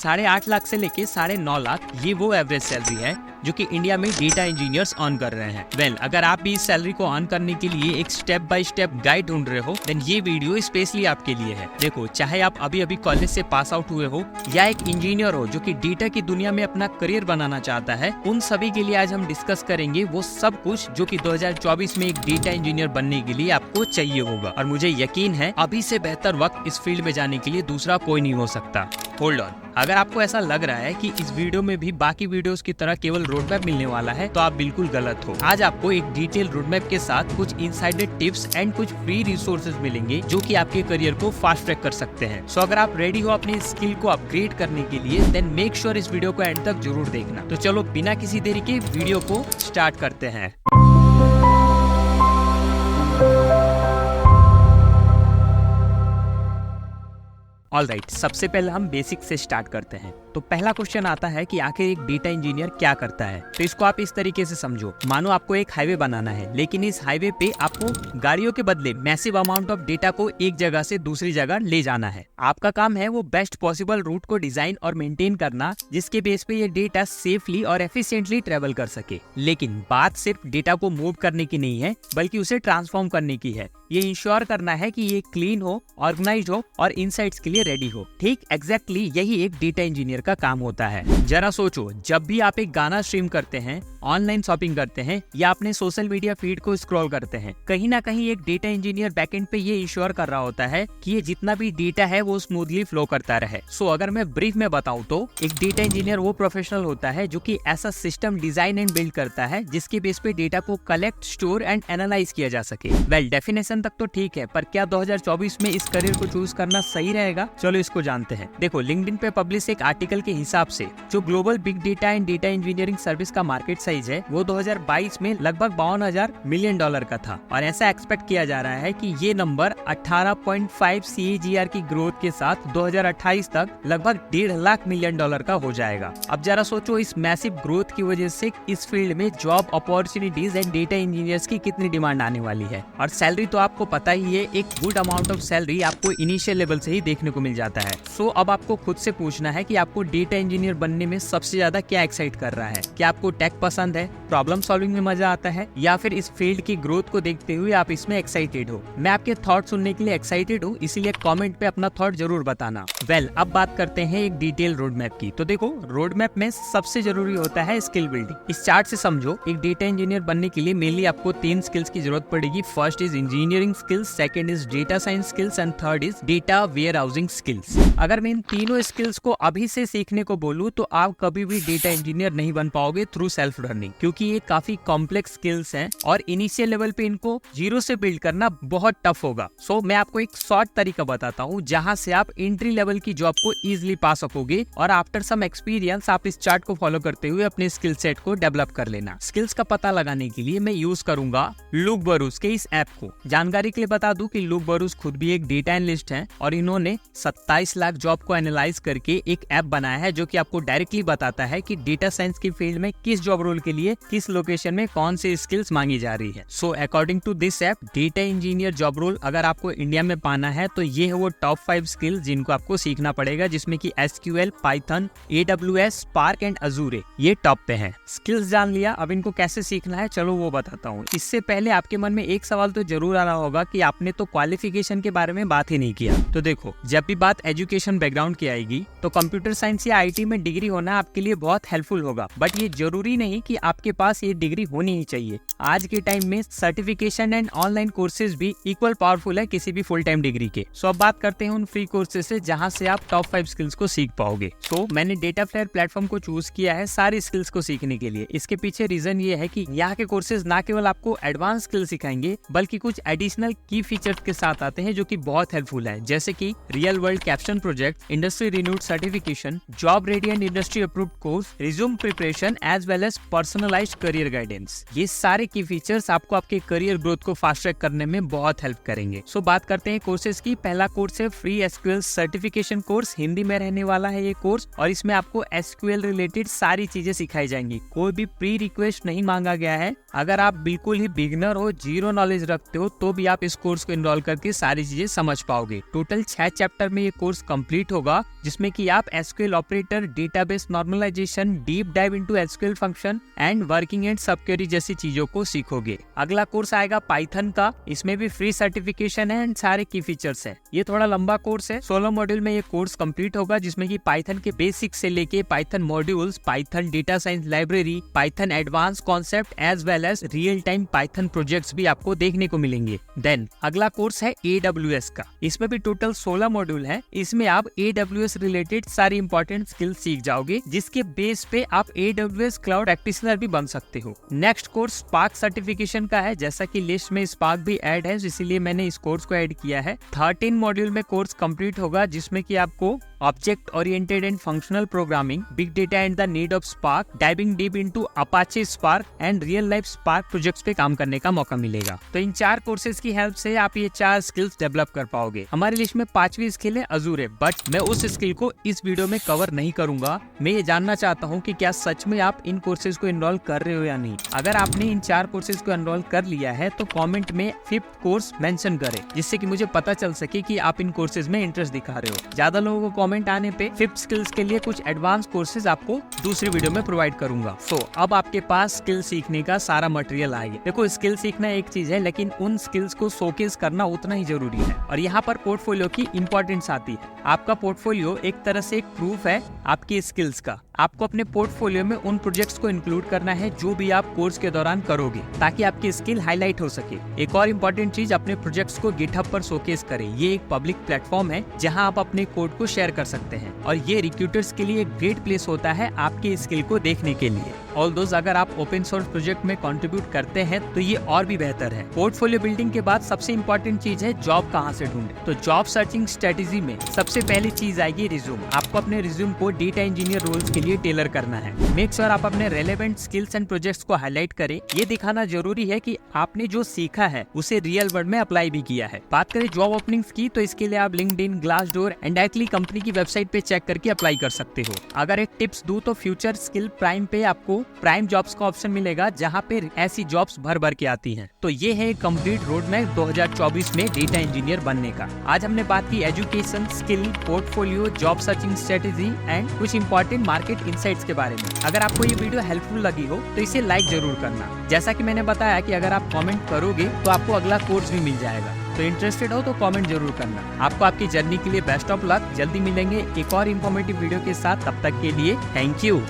8.5 लाख से लेके 9.5 लाख ये वो एवरेज सैलरी है जो कि इंडिया में डेटा इंजीनियर्स अर्न कर रहे हैं। अगर आप भी इस सैलरी को अर्न करने के लिए एक स्टेप बाय स्टेप गाइड ढूंढ रहे हो देन ये वीडियो स्पेशली आपके लिए है। देखो, चाहे आप अभी अभी कॉलेज से पास आउट हुए हो या एक इंजीनियर हो जो कि डेटा की दुनिया में अपना करियर बनाना चाहता है, उन सभी के लिए आज हम डिस्कस करेंगे वो सब कुछ जो कि 2024 में एक डेटा इंजीनियर बनने के लिए आपको चाहिए होगा। और मुझे यकीन है अभी से बेहतर वक्त इस फील्ड में जाने के लिए दूसरा कोई नहीं हो सकता। होल्ड ऑन, अगर आपको ऐसा लग रहा है कि इस वीडियो में भी बाकी वीडियोस की तरह केवल रोड मैप मिलने वाला है तो आप बिल्कुल गलत हो। आज आपको एक डिटेल रोड मैप के साथ कुछ इनसाइडेड टिप्स एंड कुछ फ्री रिसोर्सेज मिलेंगे जो कि आपके करियर को फास्ट ट्रैक कर सकते हैं। सो अगर आप रेडी हो अपनी स्किल को अपग्रेड करने के लिए देन मेक श्योर इस वीडियो को एंड तक जरूर देखना। तो चलो बिना किसी देरी के वीडियो को स्टार्ट करते हैं। ऑलराइट, सबसे पहले हम बेसिक से स्टार्ट करते हैं। तो पहला क्वेश्चन आता है कि आखिर एक डेटा इंजीनियर क्या करता है। तो इसको आप इस तरीके से समझो, मानो आपको एक हाईवे बनाना है, लेकिन इस हाईवे पे आपको गाड़ियों के बदले मैसिव अमाउंट ऑफ डेटा को एक जगह से दूसरी जगह ले जाना है। आपका काम है वो बेस्ट पॉसिबल रूट को डिजाइन और मेंटेन करना जिसके बेस पे ये डेटा सेफली और एफिशिएंटली ट्रेवल कर सके। लेकिन बात सिर्फ डेटा को मूव करने की नहीं है बल्कि उसे ट्रांसफॉर्म करने की है। ये इंश्योर करना है कि ये क्लीन हो, ऑर्गेनाइज्ड हो और इनसाइट्स के लिए रेडी हो। ठीक एग्जैक्टली यही एक डेटा इंजीनियर का काम होता है। जरा सोचो, जब भी आप एक गाना स्ट्रीम करते हैं, ऑनलाइन शॉपिंग करते हैं या अपने सोशल मीडिया फीड को स्क्रॉल करते हैं, कहीं ना कहीं एक डेटा इंजीनियर बैकएंड पे ये इंश्योर कर रहा होता है कि ये जितना भी डेटा है वो स्मूथली फ्लो करता रहे। सो अगर मैं ब्रीफ में बताऊं तो एक डेटा इंजीनियर वो प्रोफेशनल होता है जो कि ऐसा सिस्टम डिजाइन एंड बिल्ड करता है जिसके बेस पे डेटा को कलेक्ट, स्टोर एंड एनालाइज किया जा सके। वेल, डेफिनेशन तक तो ठीक है, पर क्या 2024 में इस करियर को चूज करना सही रहेगा? चलो इसको जानते हैं। देखो, लिंक्डइन पे पब्लिश एक आर्टिकल के हिसाब से जो global big data and data engineering service का मार्केट साइज है वो 2022 में लगभग $52,000 मिलियन का था और ऐसा एक्सपेक्ट किया जा रहा है कि ये नंबर 18.5 CAGR की ग्रोथ के साथ 2028 तक लगभग $1.5 लाख मिलियन का हो जाएगा। अब जरा सोचो, इस मैसिव ग्रोथ की वजह से इस फील्ड में job opportunities and data engineers की कितनी डिमांड आने वाली है। और सैलरी तो आपको पता ही है, एक गुड अमाउंट ऑफ सैलरी आपको इनिशियल लेवल से ही देखने को मिल जाता है। सो अब आपको खुद से पूछना है कि आपको डेटा इंजीनियर बनने में सबसे ज्यादा क्या एक्साइट कर रहा है। क्या आपको टेक पसंद है, प्रॉब्लम सॉल्विंग में मजा आता है, या फिर इस फील्ड की ग्रोथ को देखते हुए आप इसमें एक्साइटेड हो? मैं आपके थॉट सुनने के लिए एक्साइटेड हूँ, इसीलिए कमेंट पे अपना थॉट जरूर बताना। वेल, अब बात करते हैं एक डिटेल रोड मैप की। तो देखो, रोड मैप में सबसे जरूरी होता है स्किल बिल्डिंग। इस चार्ट से समझो, एक डेटा इंजीनियर बनने के लिए मेनली आपको 3 स्किल्स की जरूरत पड़ेगी। First is engineering skills, second is data science skills and third is data warehousing skills. अगर मैं इन तीनों स्किल्स को अभी से सीखने को बोलूं तो आप कभी भी डेटा इंजीनियर नहीं बन पाओगे थ्रू सेल्फ लर्निंग, क्योंकि ये काफी कॉम्प्लेक्स स्किल्स हैं और इनिशियल लेवल पे इनको जीरो से बिल्ड करना बहुत टफ होगा। सो मैं आपको एक शॉर्ट तरीका बताता हूँ जहाँ से आप एंट्री लेवल की जॉब को इजिली पा सकोगे और आफ्टर सम एक्सपीरियंस आप इस चार्ट को फॉलो करते हुए अपने स्किल सेट को डेवलप कर लेना। स्किल्स का पता लगाने के लिए मैं यूज करूंगा लुक बरूस के इस ऐप को। जानकारी के लिए बता दूं कि लुक बरूस खुद भी एक डेटा एनालिस्ट है और इन्होंने 27 लाख जॉब को एनालाइज करके एक ऐप बनाया है जो कि आपको डायरेक्टली बताता है कि डेटा साइंस की फील्ड में किस जॉब रोल के लिए किस लोकेशन में कौन सी स्किल्स मांगी जा रही है। So according to this app, data engineer job role अगर आपको इंडिया में पाना है तो ये है वो टॉप 5 स्किल्स जिनको आपको सीखना पड़ेगा, जिसमें कि SQL, Python, AWS, spark and अजूरे ये टॉप पे है। स्किल्स जान लिया, अब इनको कैसे सीखना है चलो वो बताता हूँ। इससे पहले आपके मन में एक सवाल तो जरूर आ रहा होगा कि आपने तो क्वालिफिकेशन के बारे में बात ही नहीं किया। तो देखो, जब भी बात एजुकेशन बैकग्राउंड की आएगी तो कंप्यूटर साइंस या IT में डिग्री होना आपके लिए बहुत हेल्पफुल होगा, बट ये जरूरी नहीं कि आपके पास ये डिग्री होनी ही चाहिए। आज के टाइम में सर्टिफिकेशन एंड ऑनलाइन कोर्सेज भी इक्वल पावरफुल है किसी भी फुल टाइम डिग्री के। सो अब बात करते हैं उन फ्री कोर्सेज से जहां से आप टॉप 5 स्किल्स को सीख पाओगे। सो मैंने डेटा फ्लेयर प्लेटफॉर्म को चूज किया है सारी स्किल्स को सीखने के लिए। इसके पीछे रीजन ये है कि यहाँ के कोर्सेज ना केवल आपको एडवांस स्किल सिखाएंगे बल्कि कुछ एडिशनल की फीचर्स के साथ आते हैं जो कि बहुत हेल्पफुल है, जैसे कि real world caption project, industry renewed certification, job ready and industry approved course, resume preparation as well as personalised personalised career guidance. ये सारे की फीचर्स आपको आपके करियर ग्रोथ को फास्ट ट्रैक करने में बहुत हेल्प करेंगे। सो बात करते हैं कोर्सेज की। पहला कोर्स है free SQL certification course. Hindi में रहने वाला है ये कोर्स और इसमें आपको एसक्यूएल रिलेटेड सारी चीजें सिखाई जाएंगी। कोई भी प्री रिक्वेस्ट नहीं मांगा गया है। अगर आप बिल्कुल ही बिगनर हो, जीरो नॉलेज रखते हो, तो भी आप इस कोर्स को इनरोल करके सारी चीजें समझ पाओगे। टोटल 6 चैप्टर में ये कोर्स कंप्लीट होगा, जिसमें कि आप SQL operator, database normalisation, deep dive into SQL function and working and subquery जैसी चीजों को सीखोगे। अगला कोर्स आएगा पाइथन का। इसमें भी फ्री सर्टिफिकेशन है एंड सारे की फीचर्स है। ये थोड़ा लंबा कोर्स है। 16 मॉड्यूल में ये कोर्स कंप्लीट होगा, जिसमें कि पाइथन के बेसिक से लेके Python modules, Python data science library, Python advance concept as well as real time Python projects भी आपको देखने को मिलेंगे। देन अगला कोर्स है AWS का। इसमें भी टोटल 16 मॉड्यूल है। इसमें आप AWS रिलेटेड सारी इंपॉर्टेंट स्किल्स सीख जाओगे, जिसके बेस पे आप AWS क्लाउड प्रैक्टिशनर भी बन सकते हो। नेक्स्ट कोर्स स्पार्क सर्टिफिकेशन का है। जैसा कि लिस्ट में स्पार्क भी ऐड है, इसीलिए मैंने इस कोर्स को ऐड किया है। 13 मॉड्यूल में कोर्स कंप्लीट होगा, जिसमें कि आपको object oriented and functional programming, big data and the need of spark, diving deep into Apache spark and real life spark projects पे काम करने का मौका मिलेगा। तो इन 4 कोर्सेज की हेल्प से आप ये 4 स्किल्स डेवलप कर पाओगे। हमारी लिस्ट में 5वीं स्किल है अजूर, बट मैं उस स्किल को इस वीडियो में कवर नहीं करूंगा। मैं ये जानना चाहता हूँ कि क्या सच में आप इन कोर्सेज को एनरोल कर रहे हो या नहीं। अगर आपने इन 4 कोर्सेज को एनरोल कर लिया है तो कमेंट में 5th कोर्स मेंशन करें, जिससे कि मुझे पता चल सके कि आप इन कोर्सेज में इंटरेस्ट दिखा रहे हो। ज्यादा लोगों को कमेंट आने पे 5th स्किल्स के लिए कुछ एडवांस कोर्सेज आपको दूसरी वीडियो में प्रोवाइड करूंगा। सो अब आपके पास स्किल सीखने का सारा मटेरियल आएगा। देखो, स्किल सीखना एक चीज है, लेकिन उन स्किल्स को शोकेस करना उतना ही जरूरी है। और यहाँ पर पोर्टफोलियो की इंपॉर्टेंस आती है। आपका पोर्टफोलियो एक तरह से एक प्रूफ है आपकी स्किल्स का। आपको अपने पोर्टफोलियो में उन प्रोजेक्ट्स को इंक्लूड करना है जो भी आप कोर्स के दौरान करोगे, ताकि आपकी स्किल हाईलाइट हो सके। एक और इम्पोर्टेंट चीज, अपने प्रोजेक्ट्स को गिटहब पर शोकेस करें। ये एक पब्लिक प्लेटफॉर्म है जहां आप अपने कोड को शेयर कर सकते हैं, और ये रिक्रूटर्स के लिए एक ग्रेट प्लेस होता है आपकी स्किल को देखने के लिए। ऑल्दो अगर आप ओपन सोर्स प्रोजेक्ट में कंट्रीब्यूट करते हैं तो ये और भी बेहतर है। पोर्टफोलियो बिल्डिंग के बाद सबसे इम्पोर्टेंट चीज है जॉब कहाँ से ढूंढे। तो जॉब सर्चिंग स्ट्रेटेजी में सबसे पहली चीज आएगी रिज्यूम। आपको अपने रिज्यूम को डेटा इंजीनियर रोल्स के लिए टेलर करना है। मेक श्योर आप अपने रेलेवेंट स्किल्स एंड प्रोजेक्ट्स को हाईलाइट करें। ये दिखाना जरूरी है कि आपने जो सीखा है उसे रियल वर्ल्ड में अप्लाई भी किया है। बात करें जॉब ओपनिंग्स की, तो इसके लिए आप LinkedIn, Glassdoor and directly company की वेबसाइट पे चेक करके अप्लाई कर सकते हो। अगर एक टिप्स दूं तो फ्यूचर स्किल प्राइम पे आपको प्राइम जॉब्स का ऑप्शन मिलेगा, जहां पे ऐसी जॉब्स भर भर के आती हैं। तो ये है कंप्लीट रोड मैप 2024 में डेटा इंजीनियर बनने का। आज हमने बात की education, skill, portfolio, job searching strategy and कुछ इंपॉर्टेंट मार्केट इनसाइट्स के बारे में। अगर आपको ये वीडियो हेल्पफुल लगी हो तो इसे लाइक जरूर करना। जैसा कि मैंने बताया कि अगर आप कमेंट करोगे तो आपको अगला कोर्स भी मिल जाएगा। तो इंटरेस्टेड हो तो कमेंट जरूर करना। आपको आपकी जर्नी के लिए बेस्ट ऑफ लक। जल्दी मिलेंगे एक और इन्फॉर्मेटिव वीडियो के साथ। तब तक के लिए थैंक यू।